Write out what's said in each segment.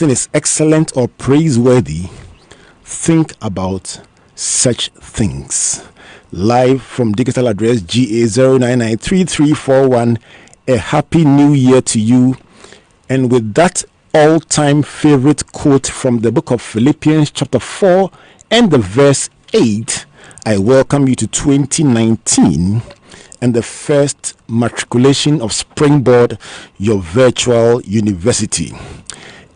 is excellent or praiseworthy, think about such things. Live from digital address GA0993341. A happy new year to you. And with that all-time favorite quote from the book of Philippians chapter 4 and the verse 8, I welcome you to 2019 and the first matriculation of Springboard, your virtual university.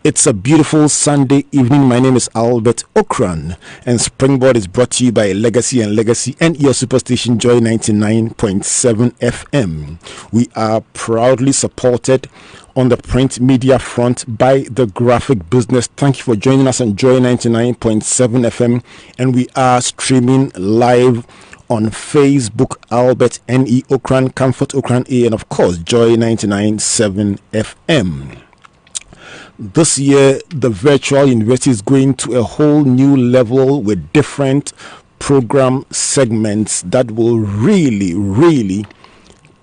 It's a beautiful Sunday evening. My name is Albert Okran, and Springboard is brought to you by Legacy and your superstation Joy 99.7 FM. We are proudly supported on the print media front by the graphic business. Thank you for joining us on Joy 99.7 FM, and we are streaming live on Facebook, Albert N.E. Okran, Comfort Okran A, and of course Joy 99.7 FM. This year, the virtual university is going to a whole new level with different program segments that will really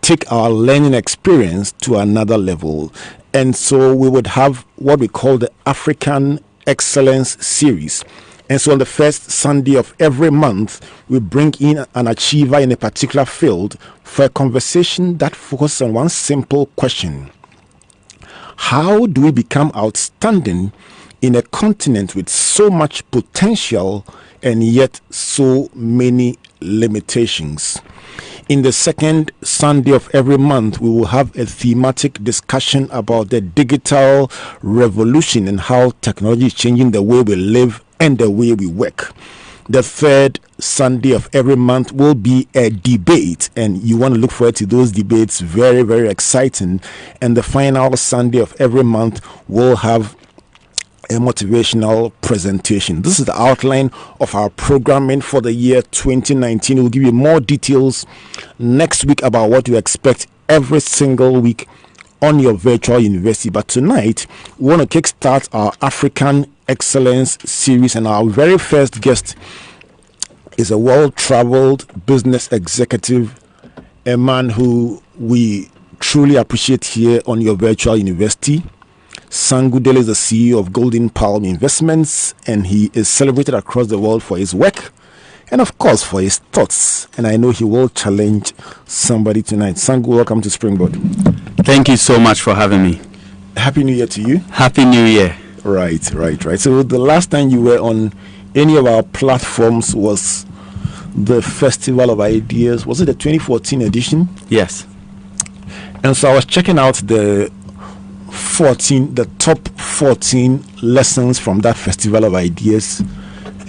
take our learning experience to another level. And so we would have what we call the African Excellence Series. And so on the first Sunday of every month, we bring in an achiever in a particular field for a conversation that focuses on one simple question: how do we become outstanding in a continent with so much potential and yet so many limitations? In the second Sunday of every month, we will have a thematic discussion about the digital revolution and how technology is changing the way we live and the way we work. The third Sunday of every month will be a debate, and you want to look forward to those debates. Very exciting. And the final Sunday of every month will have a motivational presentation. This is the outline of our programming for the year 2019. We'll give you more details next week about what to expect every single week on your virtual university. But tonight, we want to kickstart our African Excellence Series, and our very first guest is a well-traveled business executive, a man who we truly appreciate here on your virtual university. Sangu Dele is the CEO of Golden Palm Investments, and he is celebrated across the world for his work and, of course, for his thoughts. And I know he will challenge somebody tonight. Sangu, welcome to Springboard. Thank you so much for having me. Happy New Year to you. Happy New Year. Right. So the last time you were on any of our platforms was the Festival of Ideas. Was it the 2014 edition? Yes. And so I was checking out the top 14 lessons from that Festival of Ideas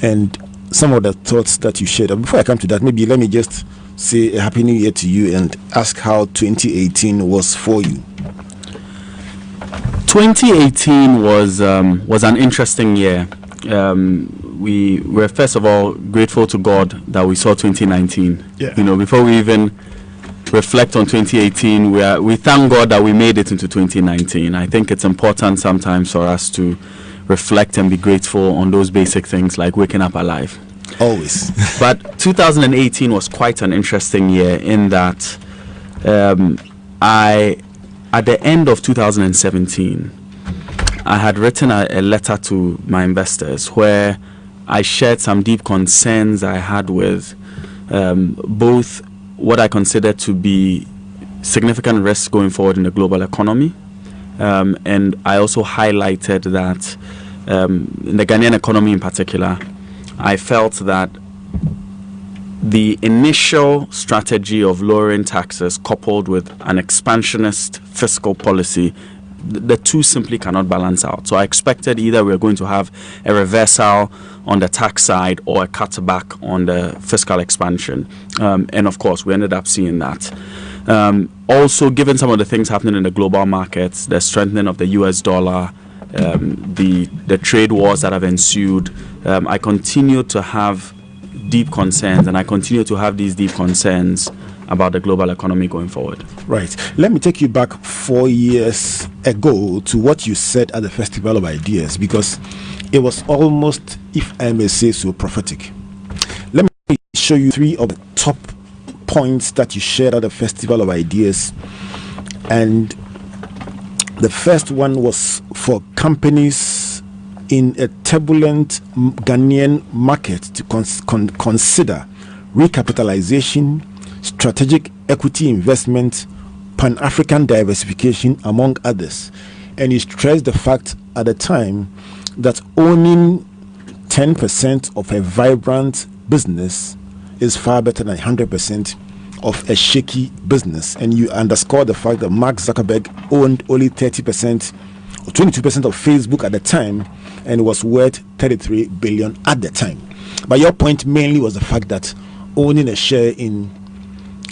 and some of the thoughts that you shared. Before I come to that, maybe let me just say a Happy New Year to you and ask how 2018 was for you. 2018 was an interesting year. We were first of all grateful to God that we saw 2019. Yeah. Before we even reflect on 2018, we thank God that we made it into 2019. I think it's important sometimes for us to reflect and be grateful on those basic things like waking up alive. Always. But 2018 was quite an interesting year in that at the end of 2017, I had written a letter to my investors where I shared some deep concerns I had with both what I consider to be significant risks going forward in the global economy. And I also highlighted that in the Ghanaian economy in particular, I felt that the initial strategy of lowering taxes coupled with an expansionist fiscal policy, the two simply cannot balance out. So I expected either we're going to have a reversal on the tax side or a cutback on the fiscal expansion. And of course, we ended up seeing that. Also, given some of the things happening in the global markets, the strengthening of the US dollar, the trade wars that have ensued, I continue to have deep concerns, and I continue to have these deep concerns about the global economy going forward. Right. Let me take you back 4 years ago to what you said at the Festival of Ideas, because it was almost, if I may say so, prophetic. Let me show you 3 of the top points that you shared at the Festival of Ideas. And the first one was for companies in a turbulent Ghanaian market to consider recapitalization, strategic equity investment, Pan-African diversification, among others. And he stressed the fact at the time that owning 10% of a vibrant business is far better than 100% of a shaky business. And you underscore the fact that Mark Zuckerberg owned only 30% or 22% of Facebook at the time, and was worth 33 billion at the time. But your point mainly was the fact that owning a share in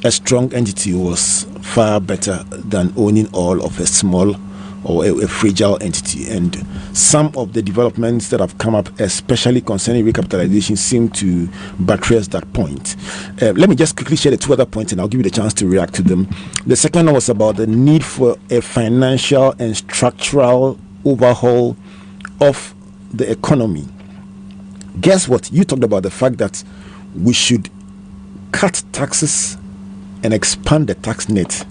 a strong entity was far better than owning all of a small or a fragile entity. And some of the developments that have come up, especially concerning recapitalization, seem to buttress that point. Let me just quickly share the two other points, and I'll give you the chance to react to them. The second one was about the need for a financial and structural overhaul of the economy. Guess what? You talked about the fact that we should cut taxes and expand the tax net,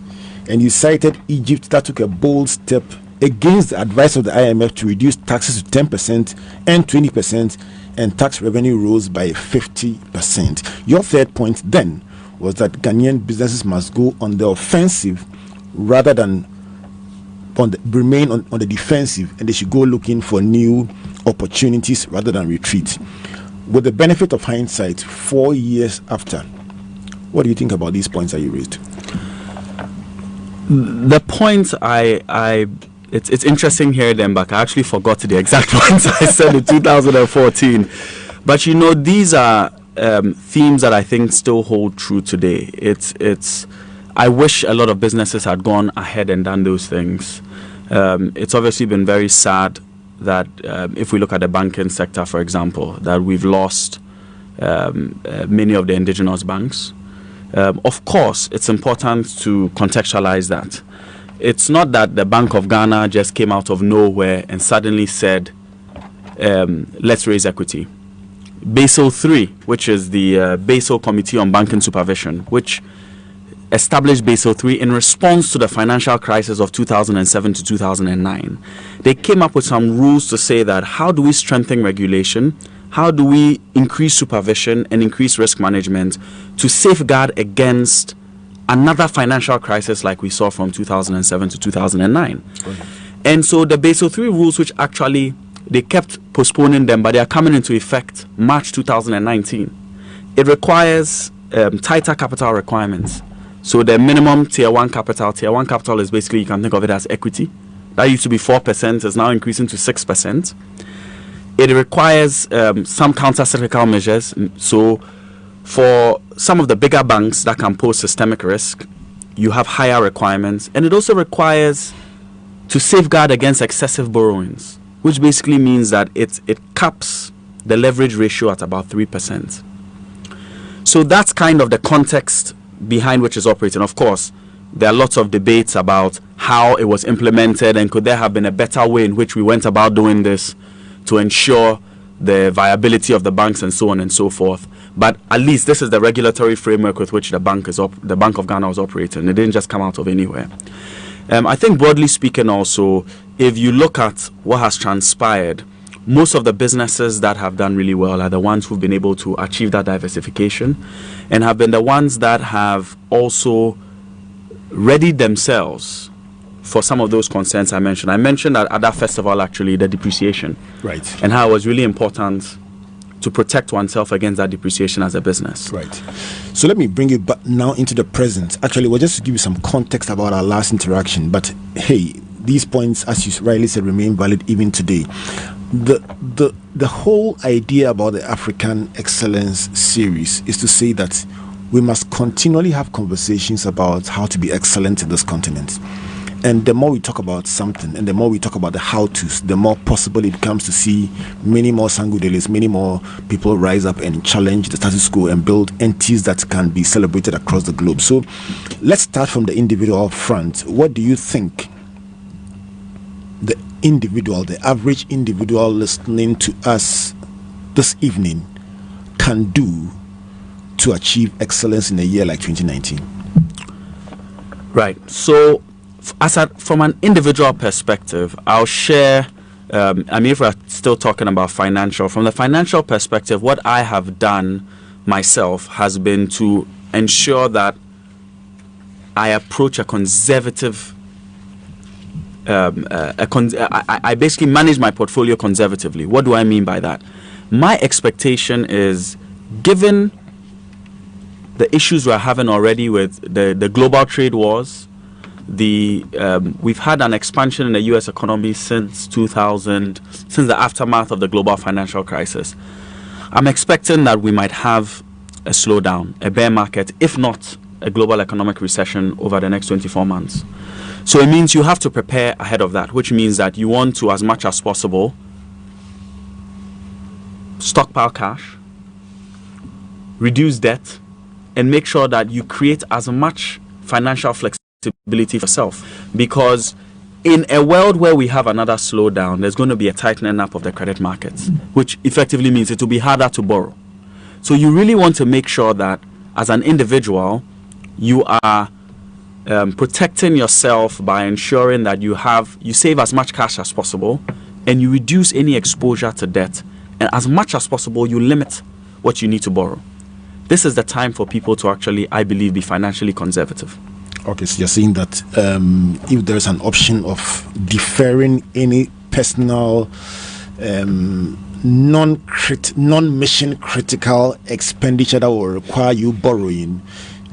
and you cited Egypt that took a bold step against the advice of the IMF to reduce taxes to 10% and 20%, and tax revenue rose by 50%. Your third point then was that Ghanaian businesses must go on the offensive rather than remain on the defensive, and they should go looking for new opportunities rather than retreat. With the benefit of hindsight, 4 years after, what do you think about these points that you raised? The points it's interesting hearing them back. I actually forgot the exact points I said in 2014. But you know, these are themes that I think still hold true today. I wish a lot of businesses had gone ahead and done those things. It's obviously been very sad that if we look at the banking sector, for example, that we've lost many of the indigenous banks. Of course, it's important to contextualize that. It's not that the Bank of Ghana just came out of nowhere and suddenly said, let's raise equity. Basel III, which is the Basel Committee on Banking Supervision, which established Basel III in response to the financial crisis of 2007 to 2009. They came up with some rules to say that how do we strengthen regulation, how do we increase supervision and increase risk management to safeguard against another financial crisis like we saw from 2007 to 2009. Okay. And so the Basel III rules, which actually they kept postponing them, but they are coming into effect March 2019. It requires tighter capital requirements. So the minimum tier 1 capital is basically, you can think of it as equity. That used to be 4%, is now increasing to 6%. It requires some counter-cyclical measures. So for some of the bigger banks that can pose systemic risk, you have higher requirements. And it also requires to safeguard against excessive borrowings, which basically means that it caps the leverage ratio at about 3%. So that's kind of the context behind which is operating. Of course, there are lots of debates about how it was implemented and could there have been a better way in which we went about doing this to ensure the viability of the banks and so on and so forth. But at least this is the regulatory framework with which the Bank of Ghana was operating. It didn't just come out of anywhere. I think broadly speaking also, if you look at what has transpired, most of the businesses that have done really well are the ones who've been able to achieve that diversification and have been the ones that have also readied themselves for some of those concerns I mentioned. I mentioned at that festival, actually, the depreciation. Right. And how it was really important to protect oneself against that depreciation as a business. Right. So let me bring you back now into the present. Actually, well, just to give you some context about our last interaction. But hey, these points, as you rightly said, remain valid even today. The whole idea about the African Excellence series is to say that we must continually have conversations about how to be excellent in this continent. And the more we talk about something and the more we talk about the how-tos, the more possible it becomes to see many more sangudelis, many more people rise up and challenge the status quo and build entities that can be celebrated across the globe. So let's start from the individual front. What do you think the individual, the average individual listening to us this evening can do to achieve excellence in a year like 2019? Right. So from an individual perspective, I'll share I mean, if we're still talking about financial, from the financial perspective, what I have done myself has been to ensure that I approach a conservative. I basically manage my portfolio conservatively. What do I mean by that? My expectation is, given the issues we're having already with the global trade wars, we've had an expansion in the U.S. economy since 2000, since the aftermath of the global financial crisis. I'm expecting that we might have a slowdown, a bear market, if not a global economic recession over the next 24 months. So it means you have to prepare ahead of that, which means that you want to, as much as possible, stockpile cash, reduce debt, and make sure that you create as much financial flexibility for yourself. Because in a world where we have another slowdown, there's going to be a tightening up of the credit markets, which effectively means it will be harder to borrow. So you really want to make sure that as an individual, you are protecting yourself by ensuring that you save as much cash as possible, and you reduce any exposure to debt, and as much as possible you limit what you need to borrow. This is the time for people to actually, I believe, be financially conservative. Okay, so you're saying that if there's an option of deferring any personal non-mission critical expenditure that will require you borrowing,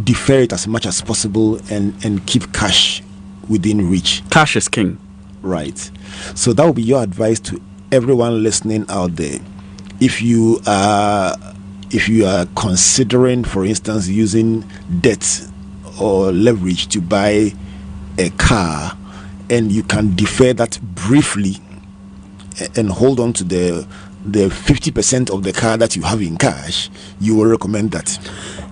defer it as much as possible and keep cash within reach. Cash is king. Right. So that will be your advice to everyone listening out there. If you are considering, for instance, using debt or leverage to buy a car, and you can defer that briefly and hold on to the 50% of the car that you have in cash, you will recommend that?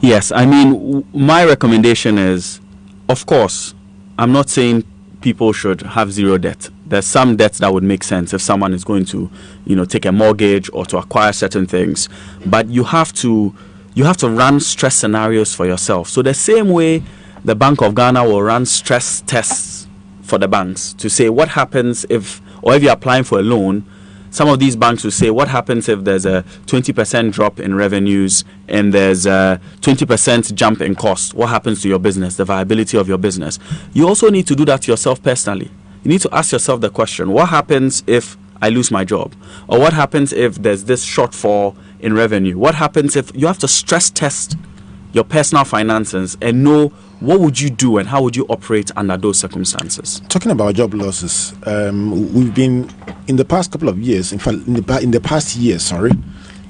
Yes, I mean, my recommendation is, of course, I'm not saying people should have zero debt. There's some debts that would make sense if someone is going to, take a mortgage or to acquire certain things. But you have to run stress scenarios for yourself. So the same way the Bank of Ghana will run stress tests for the banks to say what happens if you're applying for a loan, some of these banks will say, what happens if there's a 20% drop in revenues and there's a 20% jump in cost? What happens to your business, the viability of your business? You also need to do that to yourself personally. You need to ask yourself the question, what happens if I lose my job? Or what happens if there's this shortfall in revenue? What happens if you have to stress test your personal finances and know what would you do and how would you operate under those circumstances? Talking about job losses, we've been, in the past couple of years, in fact, in the past year,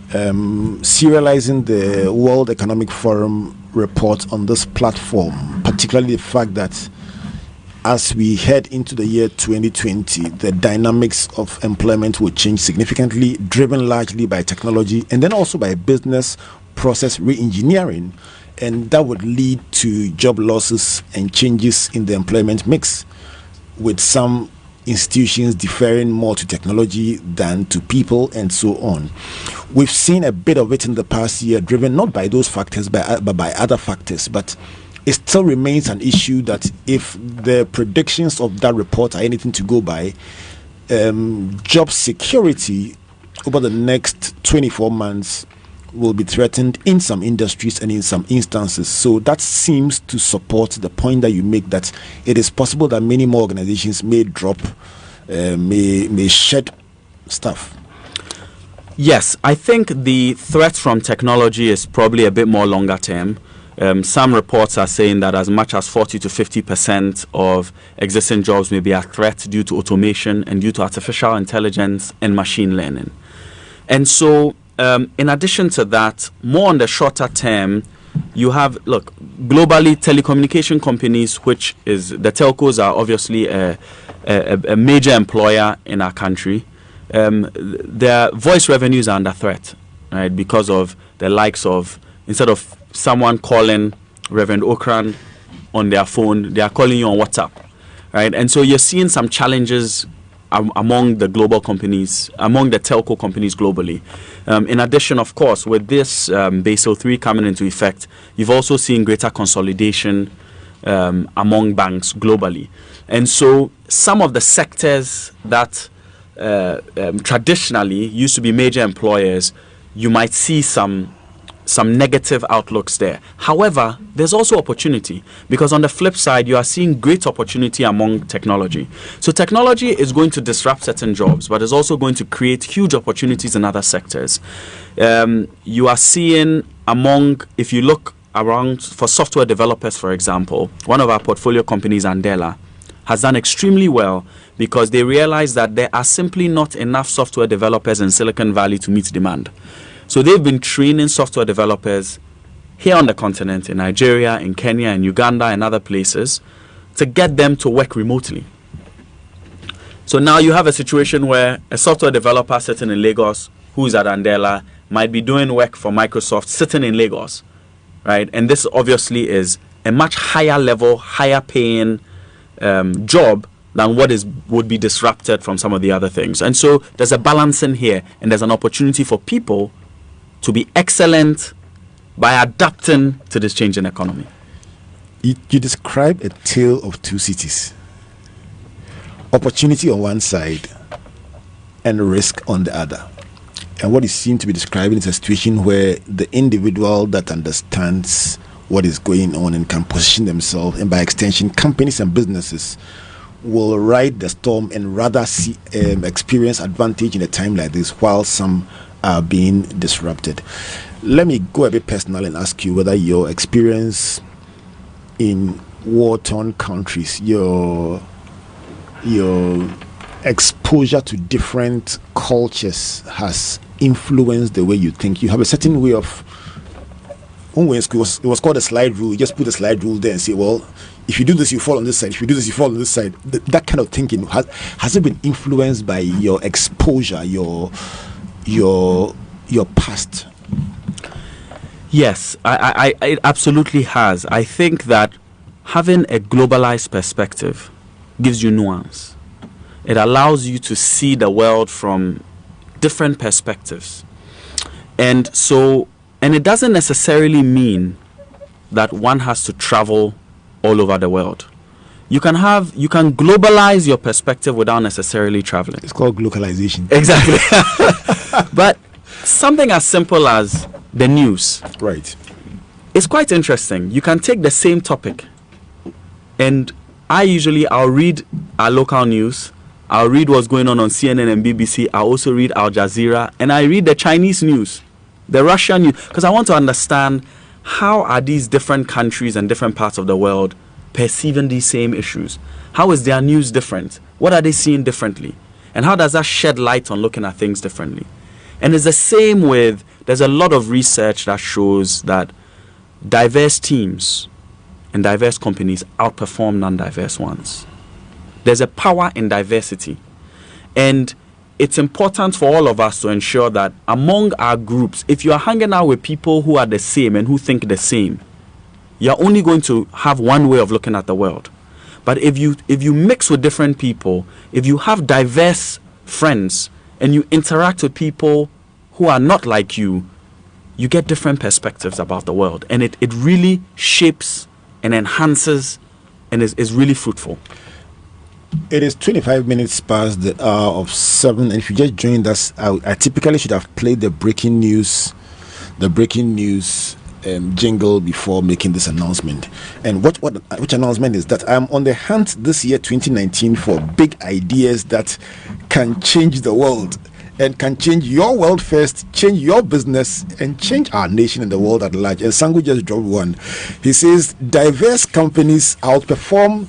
serializing the World Economic Forum report on this platform, particularly the fact that as we head into the year 2020, the dynamics of employment will change significantly, driven largely by technology and then also by business process re-engineering. And that would lead to job losses and changes in the employment mix, with some institutions deferring more to technology than to people and so on. We've seen a bit of it in the past year, driven not by those factors, but by other factors. But it still remains an issue that if the predictions of that report are anything to go by, job security over the next 24 months will be threatened in some industries and in some instances. So that seems to support the point that you make, that it is possible that many more organizations may drop, may shed staff. Yes, I think the threat from technology is probably a bit more longer term. Some reports are saying that as much as 40 to 50% of existing jobs may be at threat due to automation and due to artificial intelligence and machine learning. And so in addition to that, more on the shorter term, you have, globally, telecommunication companies, which is the telcos, are obviously a major employer in our country. Their voice revenues are under threat, right? Because of the likes of, instead of someone calling Reverend Okran on their phone, they are calling you on WhatsApp, right? And so you're seeing some challenges among the global companies, among the telco companies globally. In addition, of course, with this Basel III coming into effect, you've also seen greater consolidation among banks globally. And so some of the sectors that traditionally used to be major employers, you might see some negative outlooks there. However, there's also opportunity, because on the flip side, you are seeing great opportunity among technology. So technology is going to disrupt certain jobs, but it's also going to create huge opportunities in other sectors. You are seeing if you look around for software developers, for example, one of our portfolio companies, Andela, has done extremely well because they realize that there are simply not enough software developers in Silicon Valley to meet demand. So they've been training software developers here on the continent, in Nigeria, in Kenya, in Uganda, and other places, to get them to work remotely. So now you have a situation where a software developer sitting in Lagos, who's at Andela, might be doing work for Microsoft sitting in Lagos, right? And this obviously is a much higher level, higher paying job than what would be disrupted from some of the other things. And so there's a balance in here, and there's an opportunity for people to be excellent by adapting to this changing economy. You describe a tale of two cities. Opportunity on one side and risk on the other. And what you seem to be describing is a situation where the individual that understands what is going on and can position themselves, and by extension, companies and businesses will ride the storm and rather experience advantage in a time like this, while some are being disrupted. Let me go a bit personal and ask you whether your experience in war-torn countries, your exposure to different cultures has influenced the way you think. You have a certain way of, when in school, it was called a slide rule. You just put a slide rule there and say, well, if you do this, you fall on this side. If you do this, you fall on this side. That kind of thinking, has it been influenced by your exposure, your past? Yes, it absolutely has. I think that having a globalized perspective gives you nuance. It allows you to see the world from different perspectives. And it doesn't necessarily mean that one has to travel all over the world. You can globalize your perspective without necessarily traveling. It's called globalization. Exactly. But something as simple as the news. Right. It's quite interesting. You can take the same topic, and I'll read our local news. I'll read what's going on CNN and BBC. I also read Al Jazeera, and I read the Chinese news, the Russian news, because I want to understand how are these different countries and different parts of the world perceiving these same issues. How is their news different? What are they seeing differently? And how does that shed light on looking at things differently? And it's the same with, there's a lot of research that shows that diverse teams and diverse companies outperform non-diverse ones. There's a power in diversity. And it's important for all of us to ensure that among our groups, if you are hanging out with people who are the same and who think the same, you're only going to have one way of looking at the world. But if you mix with different people, if you have diverse friends and you interact with people who are not like you get different perspectives about the world. And it really shapes and enhances and is really fruitful. It is 25 minutes past the hour of 7, and if you just joined us, I typically should have played the breaking news jingle before making this announcement. And which announcement is that? I'm on the hunt this year, 2019, for big ideas that can change the world and can change your world first, change your business, and change our nation and the world at large. And Sangu just dropped one. He says diverse companies outperform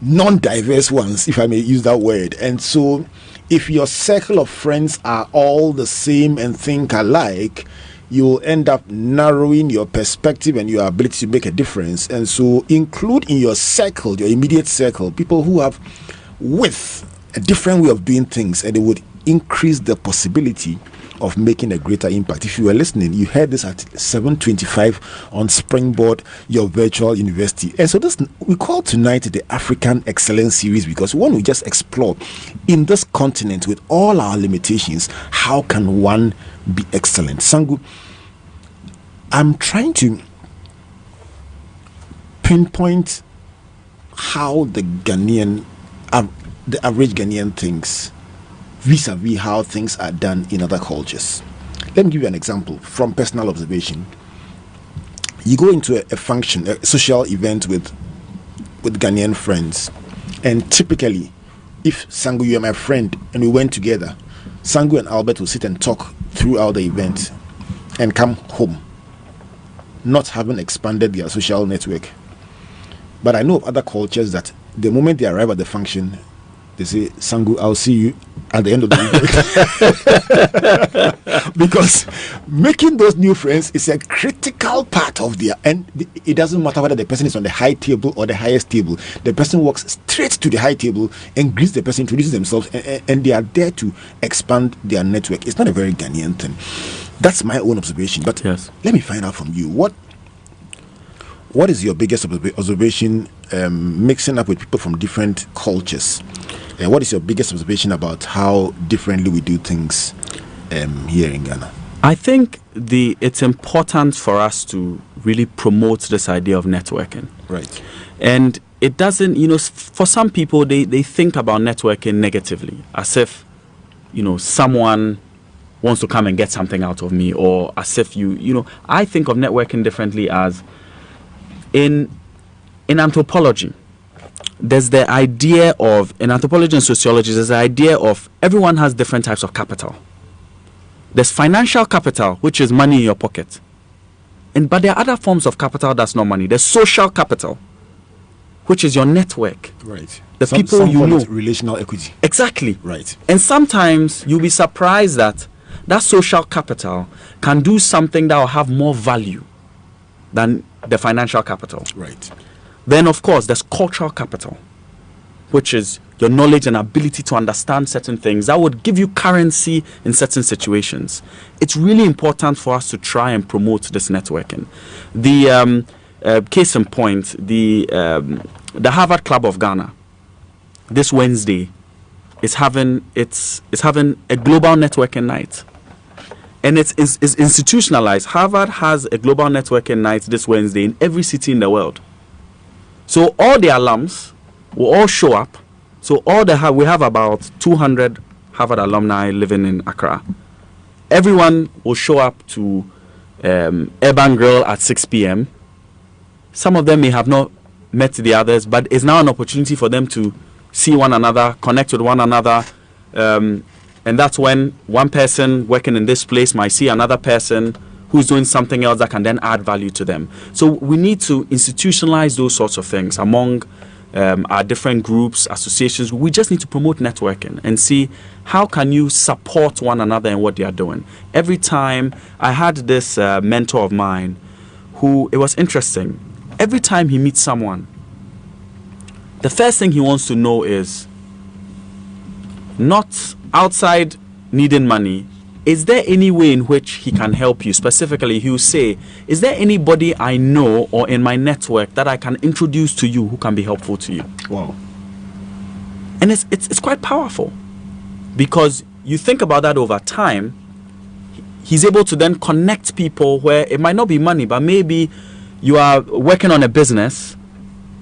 non-diverse ones, if I may use that word. And so if your circle of friends are all the same and think alike, you will end up narrowing your perspective and your ability to make a difference. And so include in your circle, your immediate circle, people who have with a different way of doing things, and it would increase the possibility of making a greater impact. If you were listening, you heard this at 7:25 on Springboard, your virtual university. And so this, we call tonight the African Excellence Series, because one we just explore in this continent with all our limitations, how can one be excellent? Sangu, I'm trying to pinpoint how the average Ghanaian thinks vis-a-vis how things are done in other cultures. Let me give you an example from personal observation. You go into a function, a social event with Ghanaian friends, and typically, if Sangu, you are my friend, and we went together, Sangu and Albert will sit and talk throughout the event and come home, not having expanded their social network. But I know of other cultures that the moment they arrive at the function, they say, Sangu, I'll see you at the end of the event. Because making those new friends is a critical part of their, and it doesn't matter whether the person is on the high table or the highest table. The person walks straight to the high table and greets the person, introduces themselves, and they are there to expand their network. It's not a very Ghanaian thing. That's my own observation. But yes, let me find out from you, what is your biggest observation mixing up with people from different cultures? What is your biggest observation about how differently we do things here in Ghana? I think it's important for us to really promote this idea of networking. Right. And it doesn't, for some people, they think about networking negatively, as if, someone wants to come and get something out of me, or as if I think of networking differently as in anthropology. There's the idea of, in anthropology and sociology, there's the idea of everyone has different types of capital. There's financial capital, which is money in your pocket. But there are other forms of capital that's not money. There's social capital, which is your network. Right. The people you know. Relational equity. Exactly. Right. And sometimes you'll be surprised that social capital can do something that will have more value than the financial capital. Right. Then, of course, there's cultural capital, which is your knowledge and ability to understand certain things that would give you currency in certain situations. It's really important for us to try and promote this networking. The case in point, the Harvard Club of Ghana this Wednesday is having a global networking night. And it's institutionalized. Harvard has a global networking night this Wednesday in every city in the world. So all the alums will all show up. So we have about 200 Harvard alumni living in Accra. Everyone will show up to Urban Grill at 6 p.m. Some of them may have not met the others, but it's now an opportunity for them to see one another, connect with one another. And that's when one person working in this place might see another person who's doing something else that can then add value to them. So we need to institutionalize those sorts of things among our different groups, associations. We just need to promote networking and see how can you support one another in what they are doing. Every time I had this mentor of mine who, it was interesting, every time he meets someone, the first thing he wants to know is not outside needing money, is there any way in which he can help you? Specifically, he will say, is there anybody I know or in my network that I can introduce to you who can be helpful to you? Wow. And it's quite powerful, because you think about that over time, he's able to then connect people where it might not be money, but maybe you are working on a business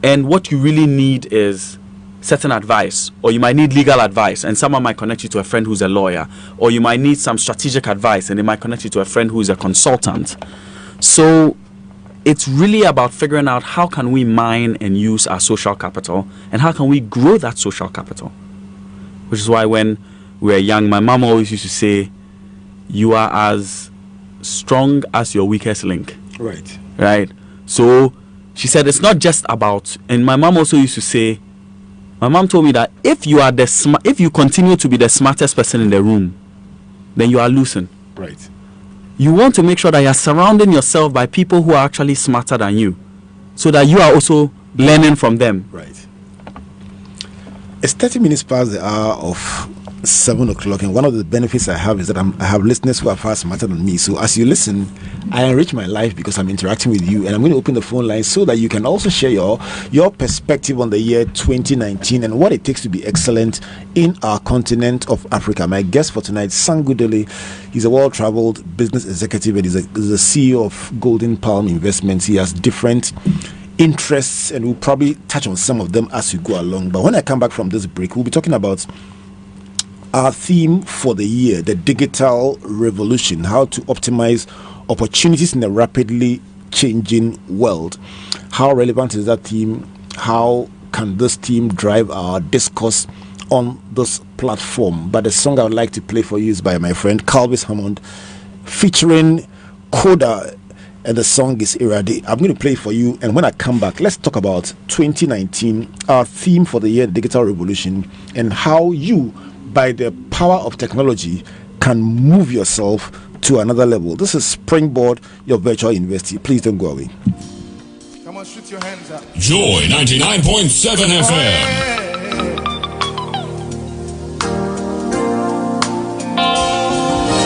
and what you really need is certain advice, or you might need legal advice and someone might connect you to a friend who's a lawyer, or you might need some strategic advice and they might connect you to a friend who's a consultant. So it's really about figuring out how can we mine and use our social capital, and how can we grow that social capital. Which is why when we were young, my mom always used to say, you are as strong as your weakest link. Right. So she said it's not just about, and my mom also used to say, my mom told me that if you continue to be the smartest person in the room, then you are losing. Right. You want to make sure that you are surrounding yourself by people who are actually smarter than you, so that you are also learning from them. Right. It's 30 minutes past the hour of 7 o'clock, and one of the benefits I have is that I have listeners who are far smarter than me. So as you listen, I enrich my life because I'm interacting with you, and I'm going to open the phone line so that you can also share your perspective on the year 2019 and what it takes to be excellent in our continent of Africa. My guest for tonight, Sangu Dele. He's a well-traveled business executive, and he's the CEO of Golden Palm Investments. He has different interests, and we'll probably touch on some of them as we go along. But when I come back from this break, we'll be talking about Our theme for the year, the digital revolution, how to optimize opportunities in a rapidly changing world. How relevant is that theme? How can this theme drive our discourse on this platform? But the song I would like to play for you is by my friend Calvis Hammond, featuring Coda, and the song is Iradi. I'm going to play for you, and when I come back, let's talk about 2019, our theme for the year, digital revolution, and how you, by the power of technology, can move yourself to another level. This is Springboard, your virtual university. Please don't go away. Come on, shoot your hands up. Joy 99.7 FM.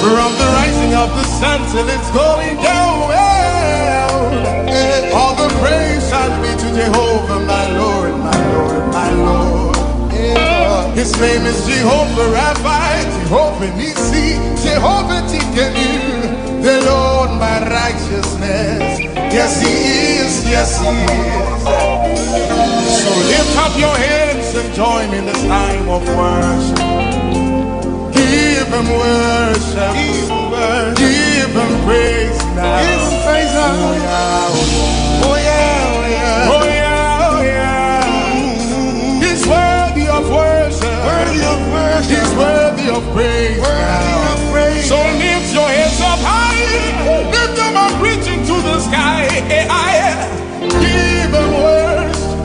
From the rising of the sun till it's going down, all the praise shall be to Jehovah, my Lord, my Lord, my Lord. His name is Jehovah Rapha, Jehovah Nissi, Jehovah Tinkenu, the Lord my righteousness. Yes, He is, yes, He is. So lift up your hands and join in this time of worship. Give Him worship, give Him praise now. Give Him praise now. Oh yeah, oh yeah, oh yeah, oh yeah. He's worthy of worship, worthy of worship. He's worthy of praise, worthy of praise. So lift your hands up high, lift them up, reaching to the sky. Give Him worship,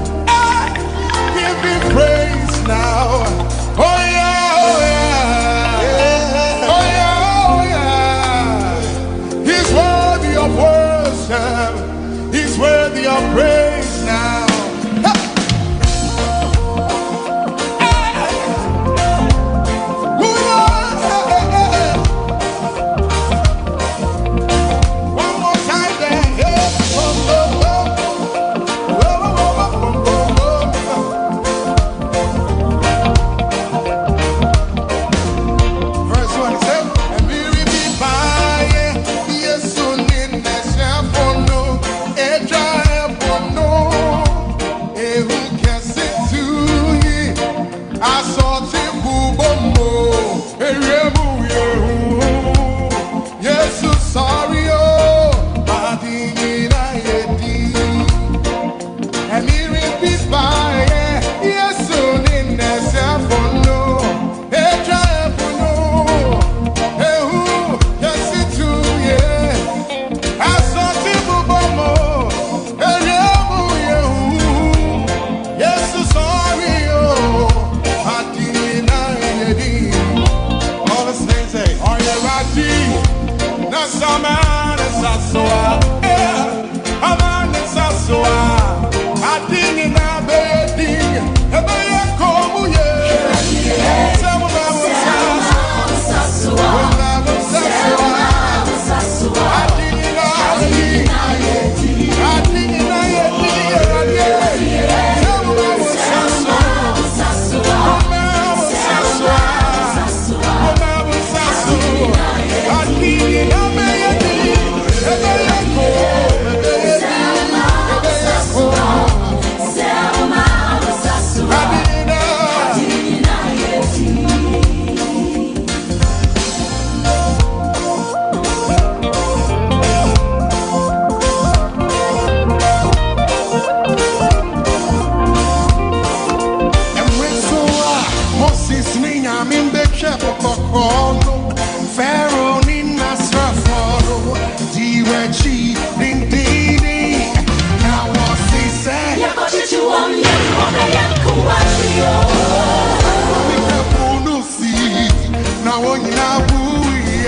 give Him praise now. Oh yeah, oh yeah, oh yeah, oh yeah. He's worthy of worship, He's worthy of praise now.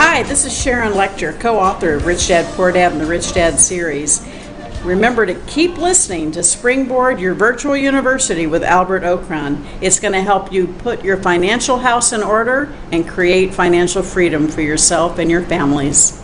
Hi, this is Sharon Lecter, co-author of Rich Dad, Poor Dad and the Rich Dad series. Remember to keep listening to Springboard, your virtual university with Albert Okran. It's going to help you put your financial house in order and create financial freedom for yourself and your families.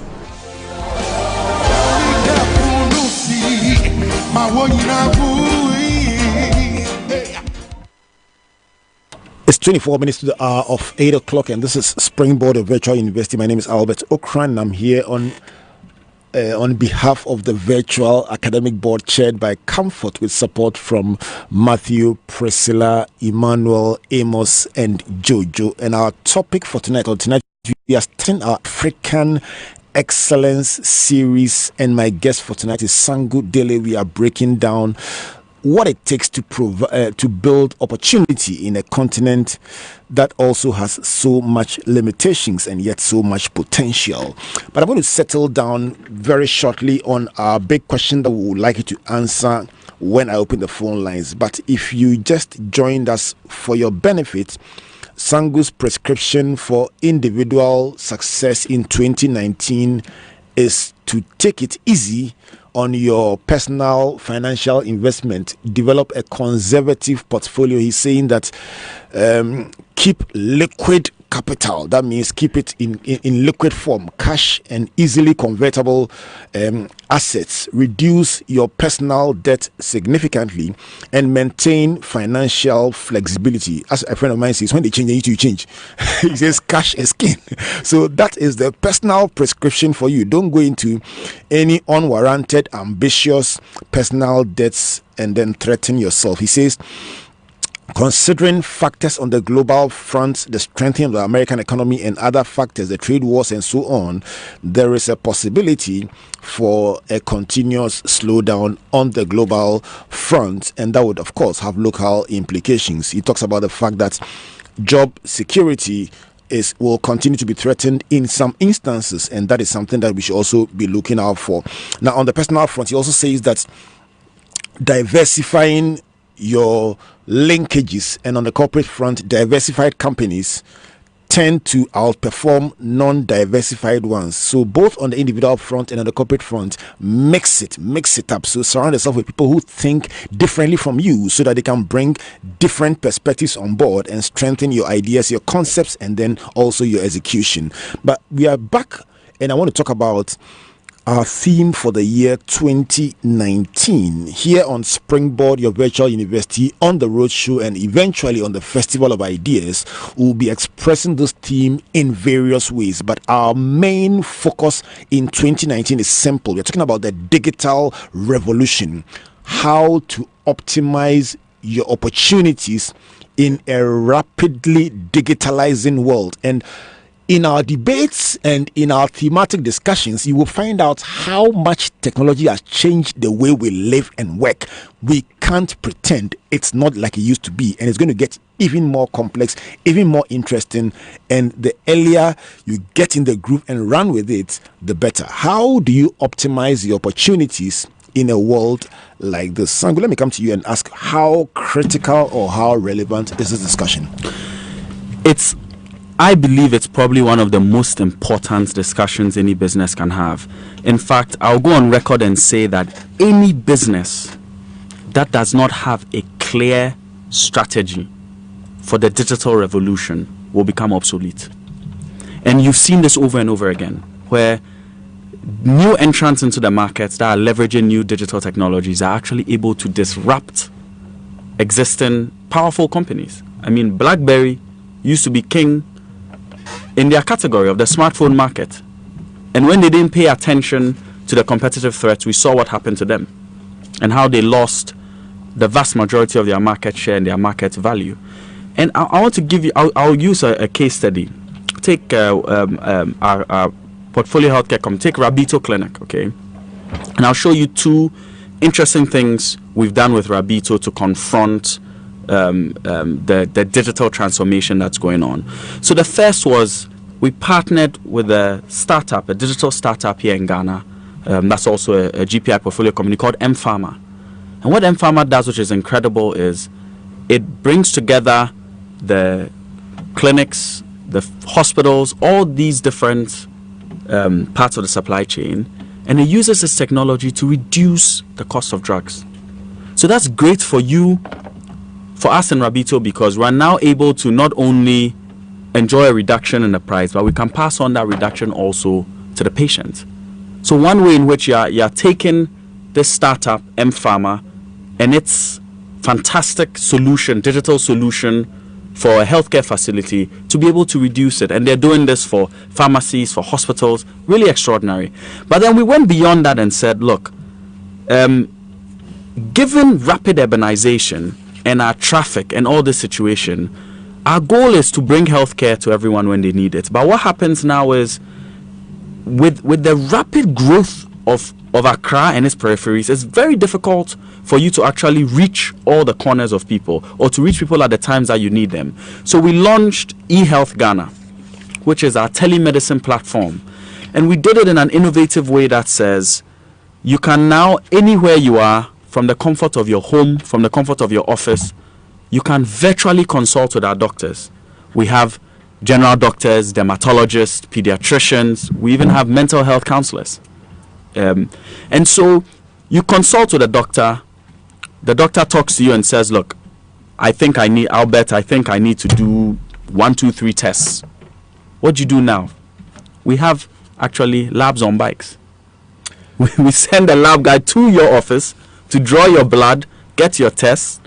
It's 24 minutes to the hour of 8 o'clock, and this is Springboard, a virtual university. My name is Albert Okran, and I'm here on on behalf of the virtual academic board chaired by Comfort, with support from Matthew, Priscilla, Emmanuel, Amos, and Jojo. And our topic for tonight, we are starting our African Excellence series, and my guest for tonight is Sangu Dele. We are breaking down what it takes to build opportunity in a continent that also has so much limitations and yet so much potential. But I'm going to settle down very shortly on our big question that we would like you to answer when I open the phone lines. But if you just joined us, for your benefit, Sangu's prescription for individual success in 2019 is to take it easy on your personal financial investment. Develop a conservative portfolio. He's saying that keep liquid capital. That means keep it in liquid form, cash and easily convertible assets. Reduce your personal debt significantly and maintain financial flexibility. As a friend of mine says, when they change, they need to change. He says cash is king. So that is the personal prescription for you. Don't go into any unwarranted, ambitious personal debts and then threaten yourself. He says, considering factors on the global front, the strengthening of the American economy and other factors, the trade wars and so on, there is a possibility for a continuous slowdown on the global front, and that would of course have local implications. He talks about the fact that job security will continue to be threatened in some instances, and that is something that we should also be looking out for. Now, on the personal front, he also says that diversifying your linkages, and on the corporate front, diversified companies tend to outperform non-diversified ones. So both on the individual front and on the corporate front, mix it up. So surround yourself with people who think differently from you, so that they can bring different perspectives on board and strengthen your ideas, your concepts, and then also your execution. But we are back, and I want to talk about our theme for the year 2019 here on Springboard, your virtual university, on the road show, and eventually on the Festival of Ideas. We'll be expressing this theme in various ways, but our main focus in 2019 is simple. We're talking about the digital revolution, how to optimize your opportunities in a rapidly digitalizing world. And in our debates and in our thematic discussions, you will find out how much technology has changed the way we live and work. We can't pretend it's not like it used to be, and it's going to get even more complex, even more interesting. And the earlier you get in the groove and run with it, the better. How do you optimize your opportunities in a world like this? Sangu, let me come to you and ask, how critical or how relevant is this discussion? I believe it's probably one of the most important discussions any business can have. In fact, I'll go on record and say that any business that does not have a clear strategy for the digital revolution will become obsolete. And you've seen this over and over again, where new entrants into the markets that are leveraging new digital technologies are actually able to disrupt existing powerful companies. I mean, BlackBerry used to be king in their category of the smartphone market, and when they didn't pay attention to the competitive threats, we saw what happened to them and how they lost the vast majority of their market share and their market value. And I want to give you, I'll use a case study. Take our portfolio healthcare company, take Rabito Clinic, okay? And I'll show you two interesting things we've done with Rabito to confront the digital transformation that's going on. So the first was, we partnered with a startup, a digital startup here in Ghana. That's also a GPI portfolio company called M-Pharma. And what M-Pharma does, which is incredible, is it brings together the clinics, the hospitals, all these different parts of the supply chain, and it uses this technology to reduce the cost of drugs. So that's great for you, for us in Rabito, because we're now able to not only enjoy a reduction in the price, but we can pass on that reduction also to the patient. So one way in which you're taking this startup, M-Pharma, and its fantastic solution, digital solution for a healthcare facility to be able to reduce it. And they're doing this for pharmacies, for hospitals, really extraordinary. But then we went beyond that and said, look, given rapid urbanization and our traffic and all this situation, our goal is to bring healthcare to everyone when they need it. But what happens now is, with the rapid growth of Accra and its peripheries, it's very difficult for you to actually reach all the corners of people or to reach people at the times that you need them. So we launched eHealth Ghana, which is our telemedicine platform. And we did it in an innovative way that says you can now, anywhere you are, from the comfort of your home, from the comfort of your office, you can virtually consult with our doctors. We have general doctors, dermatologists, pediatricians. We even have mental health counselors. And so you consult with a doctor. The doctor talks to you and says, look, I think I need to do 1, 2, 3 tests. What do you do now? We have actually labs on bikes. We send a lab guy to your office to draw your blood, get your tests.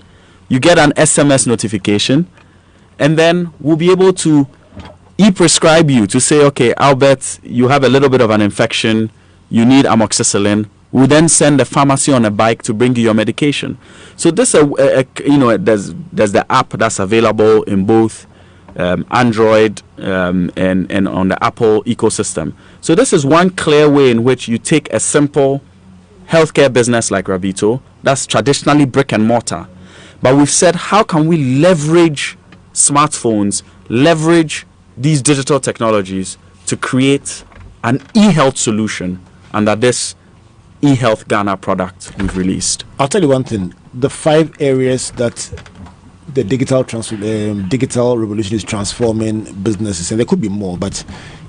You get an SMS notification, and then we'll be able to prescribe you to say, okay, Albert, you have a little bit of an infection, you need amoxicillin. We'll then send the pharmacy on a bike to bring you your medication. So this, there's the app that's available in both Android and on the Apple ecosystem. So this is one clear way in which you take a simple healthcare business like Ravito that's traditionally brick and mortar, but we've said, how can we leverage smartphones, leverage these digital technologies to create an e-health solution under this eHealth Ghana product we've released? I'll tell you one thing. The 5 areas that the digital revolution is transforming businesses, and there could be more, but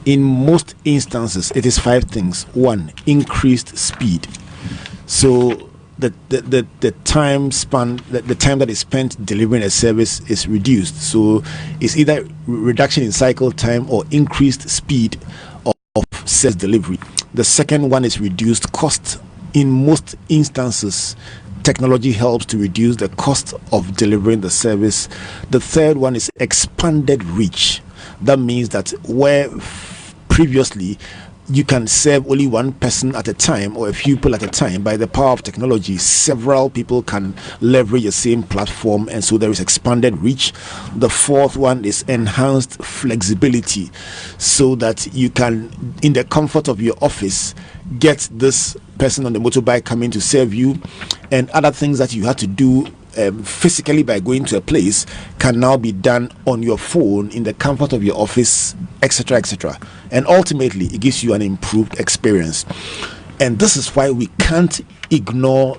in most instances, it is 5 things. 1, increased speed. So the time span, the time that is spent delivering a service is reduced. So it's either reduction in cycle time or increased speed of service delivery. The second one is reduced cost. In most instances, technology helps to reduce the cost of delivering the service. The third one is expanded reach. That means that where previously you can serve only one person at a time or a few people at a time, by the power of technology, several people can leverage the same platform, and so there is expanded reach. The fourth one is enhanced flexibility, so that you can, in the comfort of your office, get this person on the motorbike coming to serve you, and other things that you had to do physically by going to a place can now be done on your phone in the comfort of your office, etc., etc. And ultimately, it gives you an improved experience. And this is why we can't ignore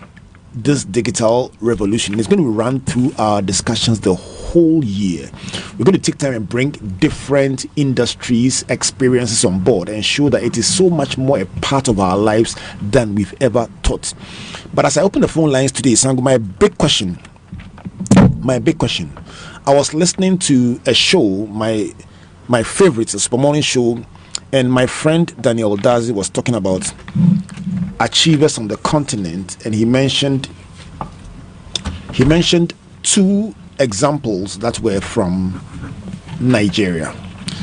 this digital revolution. It's going to run through our discussions the whole year. We're going to take time and bring different industries, experiences on board and show that it is so much more a part of our lives than we've ever thought. But as I open the phone lines today, Sango, my big question, I was listening to a show, my favorite, a Super Morning show, and my friend Daniel Dazi was talking about achievers on the continent, and he mentioned 2 examples that were from Nigeria.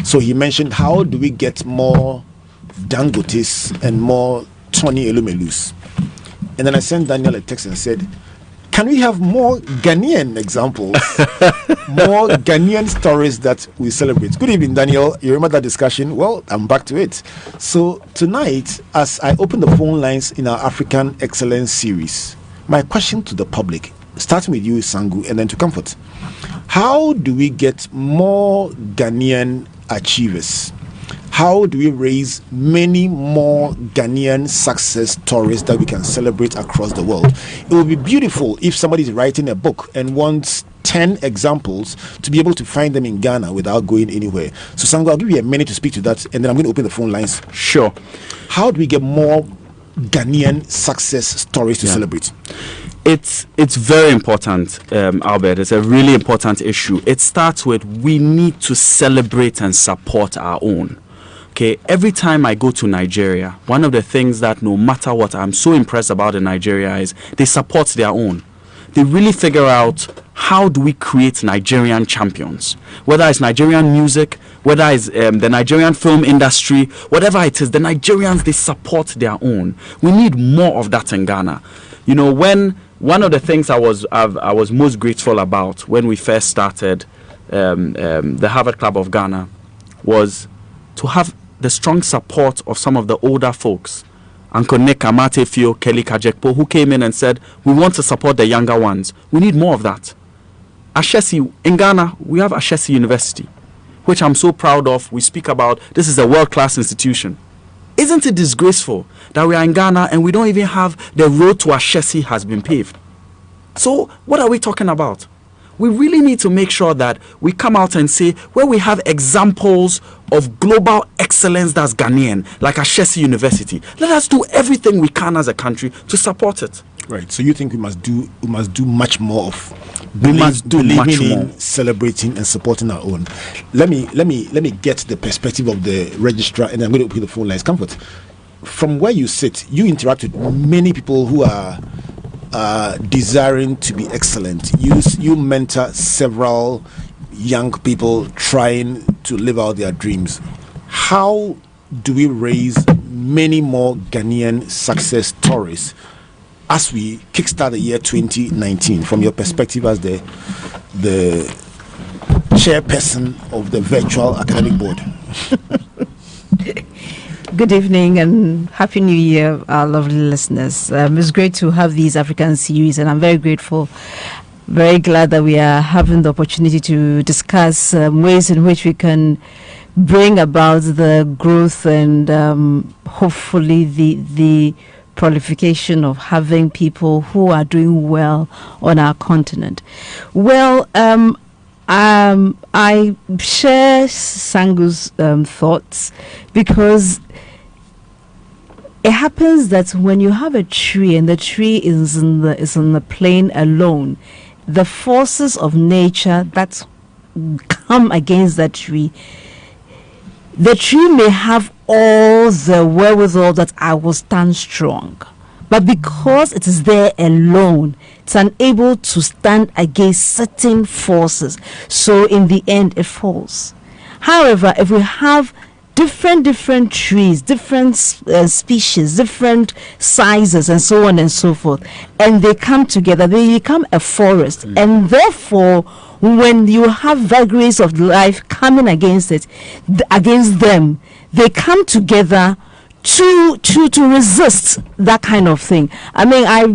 So he mentioned, how do we get more Dangotes and more Tony Elumelus? And then I sent Daniel a text and said, can we have more Ghanaian examples, more Ghanaian stories that we celebrate? Good evening, Daniel. You remember that discussion? Well, I'm back to it. So tonight, as I open the phone lines in our African Excellence series, my question to the public, starting with you, Sangu, and then to Comfort. How do we get more Ghanaian achievers? How do we raise many more Ghanaian success stories that we can celebrate across the world? It would be beautiful if somebody is writing a book and wants 10 examples to be able to find them in Ghana without going anywhere. So, Sango, I'll give you a minute to speak to that, and then I'm going to open the phone lines. Sure. How do we get more Ghanaian success stories to celebrate? It's very important, Albert. It's a really important issue. It starts with, we need to celebrate and support our own. Okay, every time I go to Nigeria, one of the things that, no matter what, I'm so impressed about in Nigeria is they support their own. they really figure out how do we create Nigerian champions, whether it's Nigerian music, whether it's the Nigerian film industry, whatever it is, the Nigerians, they support their own. We need more of that in Ghana. You know, when one of the things I was most grateful about when we first started the Harvard Club of Ghana was to have the strong support of some of the older folks, Uncle Nick Amate Fio, Kelly Kajekpo, who came in and said, we want to support the younger ones. We need more of that. Ashesi, in Ghana, we have Ashesi University, which I'm so proud of. We speak about, this is a world-class institution. Isn't it disgraceful that we are in Ghana and we don't even have the road to Ashesi has been paved? So what are we talking about? We really need to make sure that we come out and say where we have examples of global excellence that's Ghanaian, like Ashesi University, let us do everything we can as a country to support it. Right. So you think we must do much more of believing in celebrating and supporting our own. Let me get the perspective of the registrar, and I'm going to open the phone lines. Comfort, from where you sit, you interact with many people who are desiring to be excellent. You mentor several young people trying to live out their dreams. How do we raise many more Ghanaian success stories as we kickstart the year 2019, from your perspective as the chairperson of the virtual academic board? Good evening and Happy New Year, our lovely listeners. It's great to have these African series, and I'm very grateful, very glad that we are having the opportunity to discuss ways in which we can bring about the growth and hopefully the proliferation of having people who are doing well on our continent. Well, I share Sangu's thoughts, because it happens that when you have a tree and the tree is in the plain alone, the forces of nature that come against that tree, the tree may have all the wherewithal that I will stand strong, but because it is there alone, it's unable to stand against certain forces. So in the end, it falls. However, if we have different trees, different species, different sizes, and so on and so forth, and they come together, they become a forest. And therefore, when you have vagaries of life coming against them, they come together to resist that kind of thing. I mean, I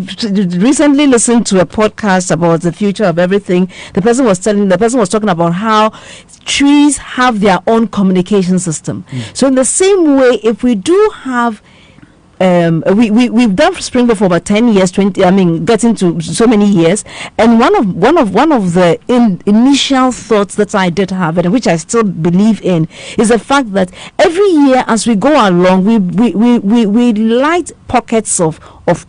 recently listened to a podcast about the future of everything. The person was talking about how trees have their own communication system. So in the same way, if we do have we've done Springboard for about 10 years, 20. I mean, getting to so many years. And one of the initial thoughts that I did have, and which I still believe in, is the fact that every year as we go along, we light pockets of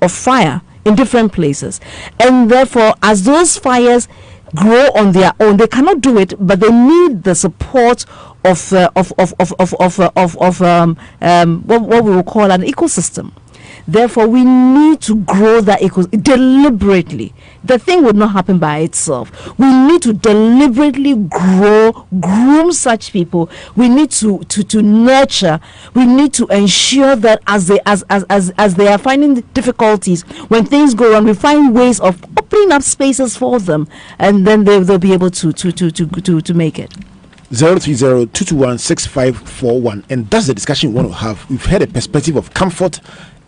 fire in different places, and therefore, as those fires grow on their own, they cannot do it, but they need the support of what we will call an ecosystem. Therefore, we need to grow that deliberately. The thing would not happen by itself. We need to deliberately groom such people. We need to nurture. We need to ensure that as they are finding difficulties, when things go wrong, we find ways of opening up spaces for them, and then they'll be able to make it. 030-221-6541, and that's the discussion we want to have. We've had a perspective of Comfort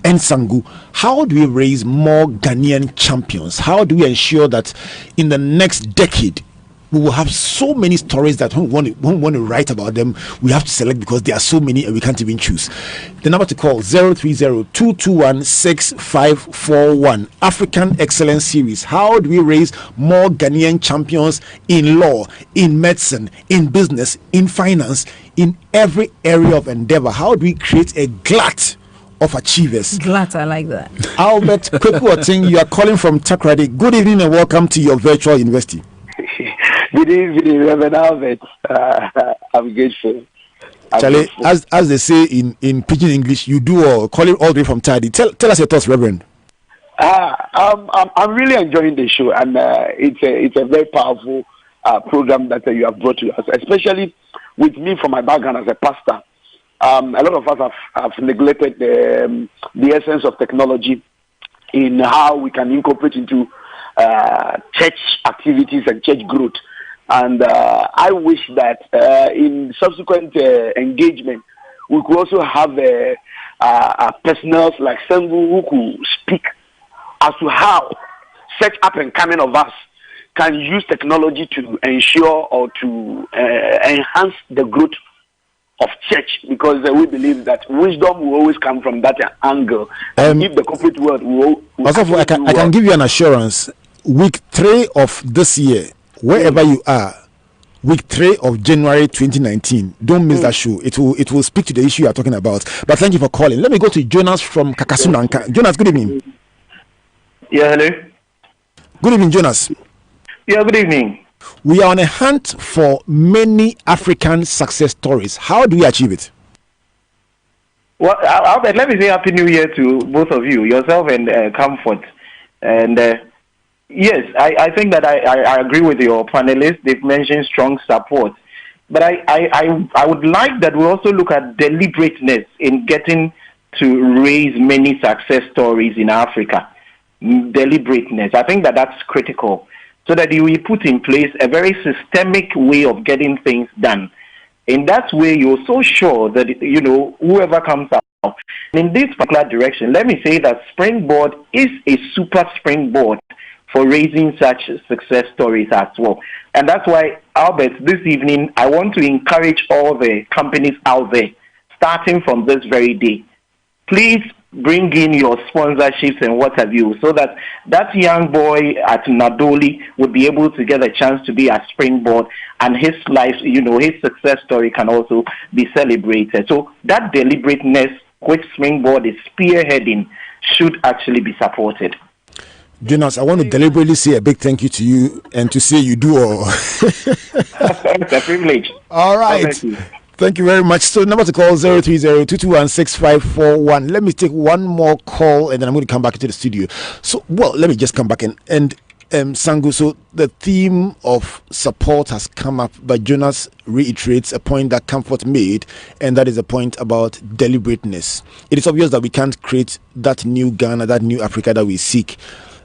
and Sangu. How do we raise more Ghanaian champions? How do we ensure that in the next decade we will have so many stories that when we want to write about them, we have to select because there are so many and we can't even choose? The number to call 030-221-6541. African Excellence Series. How do we raise more Ghanaian champions in law, in medicine, in business, in finance, in every area of endeavor? How do we create a glut of achievers? Glut, I like that. Albert Kwekuoting, you are calling from Takrady. Good evening and welcome to your virtual university. Good evening, Reverend Albert. I'm grateful. Charlie, as they say in pidgin English, you do all calling all the way from Tidy. Tell us your thoughts, Reverend. I'm really enjoying the show, and it's a very powerful program that you have brought to us, especially with me from my background as a pastor. A lot of us have neglected the essence of technology in how we can incorporate into church activities and church growth. And I wish that in subsequent engagement, we could also have personals like Sangu who could speak as to how such up and coming of us can use technology to ensure or to enhance the growth of church, because we believe that wisdom will always come from that angle. And if the corporate world will I can give you an assurance. Week 3 of this year, wherever you are, week 3 of January 2019, don't miss that show. It will speak to the issue you are talking about. But thank you for calling. Let me go to Jonas from Kakasunanka. Jonas, good evening. Yeah, hello. Good evening, Jonas. Yeah, good evening. We are on a hunt for many African success stories. How do we achieve it? Well, Albert, let me say Happy New Year to both of you, yourself and Comfort. And yes, I think that I agree with your panelists. They've mentioned strong support. But I would like that we also look at deliberateness in getting to raise many success stories in Africa. Deliberateness. I think that that's critical, so that you will put in place a very systemic way of getting things done. In that way, you're so sure that, whoever comes out in this particular direction, let me say that Springboard is a super springboard for raising such success stories as well. And that's why, Albert, this evening, I want to encourage all the companies out there, starting from this very day, please bring in your sponsorships and what have you, so that that young boy at Nadoli would be able to get a chance to be a Springboard, and his life, his success story can also be celebrated. So that deliberateness which Springboard is spearheading should actually be supported. Jonas, I want to deliberately say a big thank you to you and to say you do all. It's a privilege. All right. Thank you very much. So number to call 030-221-6541. Let me take one more call and then I'm going to come back into the studio. So, let me just come back and Sangu, so the theme of support has come up, but Jonas reiterates a point that Comfort made, and that is a point about deliberateness. It is obvious that we can't create that new Ghana, that new Africa that we seek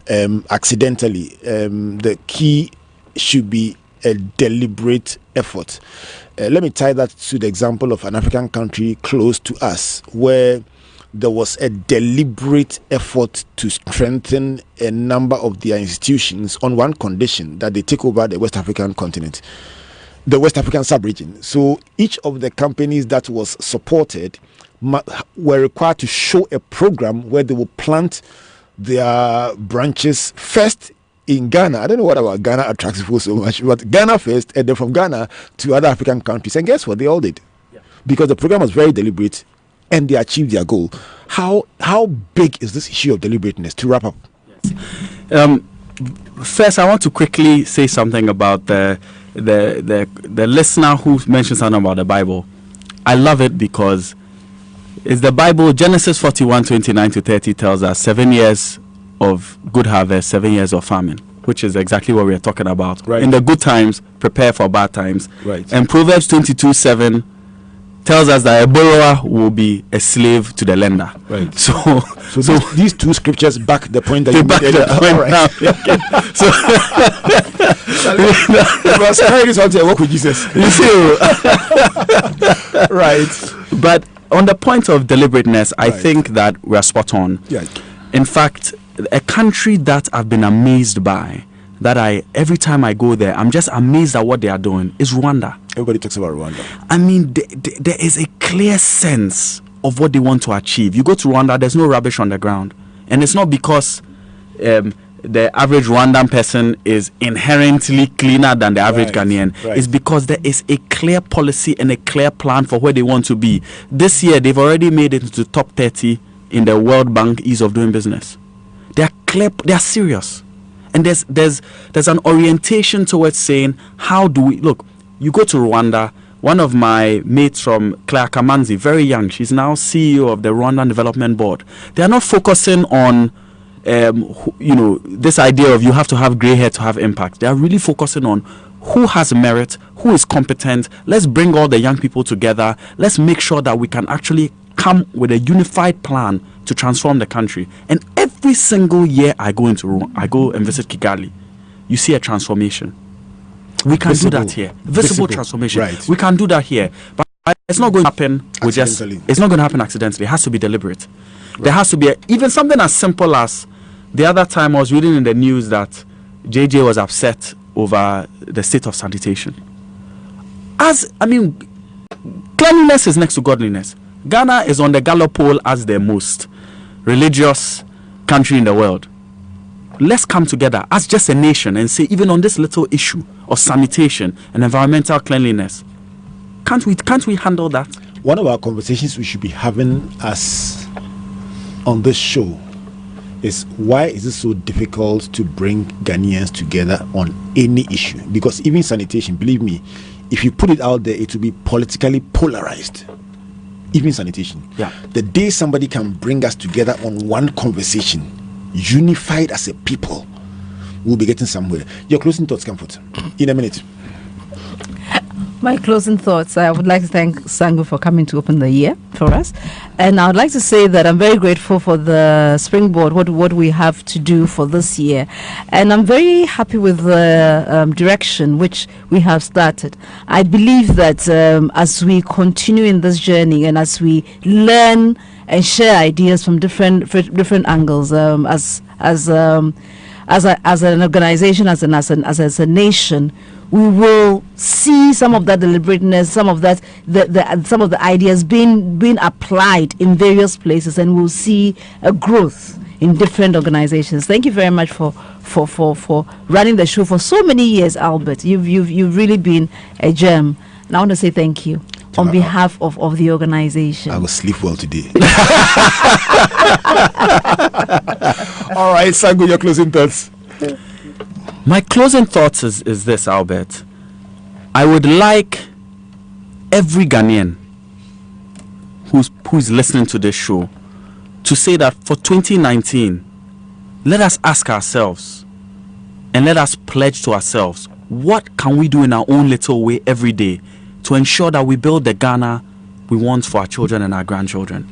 accidentally. The key should be a deliberate effort. Let me tie that to the example of an African country close to us, where there was a deliberate effort to strengthen a number of their institutions on one condition, that they take over the West African continent, the West African sub-region. So each of the companies that was supported were required to show a program where they will plant their branches first in Ghana. I don't know what about Ghana attracts people so much, but Ghana first, and then from Ghana to other African countries. And guess what? They all did. Yeah. Because the program was very deliberate and they achieved their goal. How big is this issue of deliberateness, to wrap up? Yes. First, I want to quickly say something about the listener who mentioned something about the Bible. I love it because it's the Bible. Genesis 41:29-30 tells us 7 years of good harvest, 7 years of famine, which is exactly what we are talking about. Right. In the good times, prepare for bad times. Right. And Proverbs 22:7 tells us that a borrower will be a slave to the lender. Right. So these two scriptures back the point that they you back made. the point Right. now. So work with Jesus. You see, right. But on the point of deliberateness, I Right. think that we are spot on. Yeah. In fact, a country that I've been amazed by, that every time I go there, I'm just amazed at what they are doing, is Rwanda. Everybody talks about Rwanda. I mean, there is a clear sense of what they want to achieve. You go to Rwanda, there's no rubbish on the ground. And it's not because the average Rwandan person is inherently cleaner than the average Right. Ghanaian. Right. It's because there is a clear policy and a clear plan for where they want to be. This year, they've already made it into the top 30 in the World Bank Ease of Doing Business. They are clear, they are serious. And there's an orientation towards saying, how do we look? You go to Rwanda. One of my mates from Claire Kamanzi, very young, she's now CEO of the Rwandan Development Board. They are not focusing on this idea of you have to have gray hair to have impact. They are really focusing on who has merit, who is competent. Let's bring all the young people together. Let's make sure that we can actually come with a unified plan to transform the country. And every single year I go and visit Kigali, you see a transformation. We can do that here. Visible transformation. Right. We can do that here. But it's not going to happen it's not going to happen accidentally. It has to be deliberate. Right. There has to be even something as simple as the other time I was reading in the news that JJ was upset over the state of sanitation. Cleanliness is next to godliness. Ghana is on the Gallup poll as the most religious country in the world. Let's come together as just a nation and say, even on this little issue of sanitation and environmental cleanliness, can't we handle that? One of our conversations we should be having as on this show is, why is it so difficult to bring Ghanaians together on any issue? Because even sanitation, believe me, if you put it out there, it will be politically polarized. Even sanitation. Yeah. The day somebody can bring us together on one conversation, unified as a people, we'll be getting somewhere. Your closing thoughts, Comfort, in a minute. My closing thoughts, I would like to thank Sangu for coming to open the year for us. And I would like to say that I'm very grateful for the Springboard, what we have to do for this year. And I'm very happy with the direction which we have started. I believe that as we continue in this journey and as we learn and share ideas from different angles, as an organization, as a nation, we will see some of that deliberateness, some of that, some of the ideas being applied in various places, and we'll see a growth in different organizations. Thank you very much for running the show for so many years, Albert. You've really been a gem, and I want to say thank you on behalf of the organization. I will sleep well today. All right, Sangu, your closing thoughts. My closing thoughts is this, Albert. I would like every Ghanaian who's listening to this show to say that for 2019, let us ask ourselves and let us pledge to ourselves, what can we do in our own little way every day to ensure that we build the Ghana we want for our children and our grandchildren?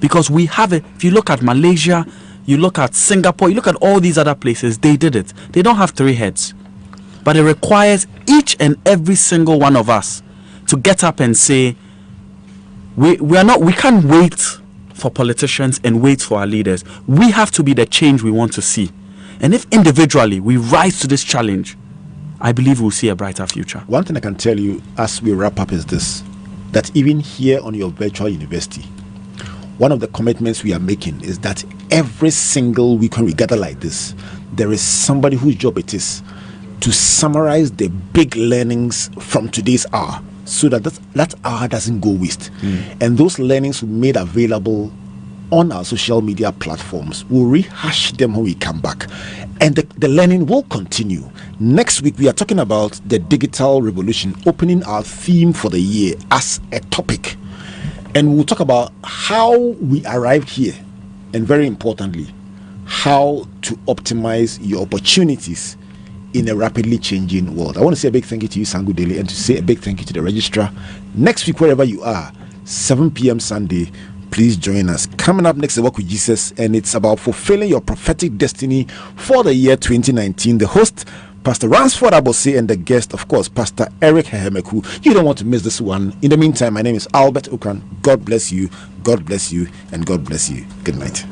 Because we have it. If you look at Malaysia, you look at Singapore, you look at all these other places, they did it. They don't have 3 heads. But it requires each and every single one of us to get up and say, we can't wait for politicians and wait for our leaders. We have to be the change we want to see. And if individually we rise to this challenge, I believe we'll see a brighter future. One thing I can tell you as we wrap up is this, that even here on your virtual university, one of the commitments we are making is that every single week when we gather like this, there is somebody whose job it is to summarize the big learnings from today's hour, so that hour doesn't go waste. And those learnings will be made available on our social media platforms. We'll rehash them when we come back. And the learning will continue. Next week, we are talking about the digital revolution, opening our theme for the year as a topic. And we'll talk about how we arrived here, and very importantly, how to optimize your opportunities in a rapidly changing world. I want to say a big thank you to you, Sangu Dele, and to say a big thank you to the registrar. Next week, wherever you are, 7 p.m. Sunday, please join us. Coming up next, the Walk with Jesus, and it's about fulfilling your prophetic destiny for the year 2019. The host, Pastor Ransford Abose, and the guest, of course, Pastor Eric Hehemeku. You don't want to miss this one. In the meantime, my name is Albert Okan. God bless you, and God bless you. Good night.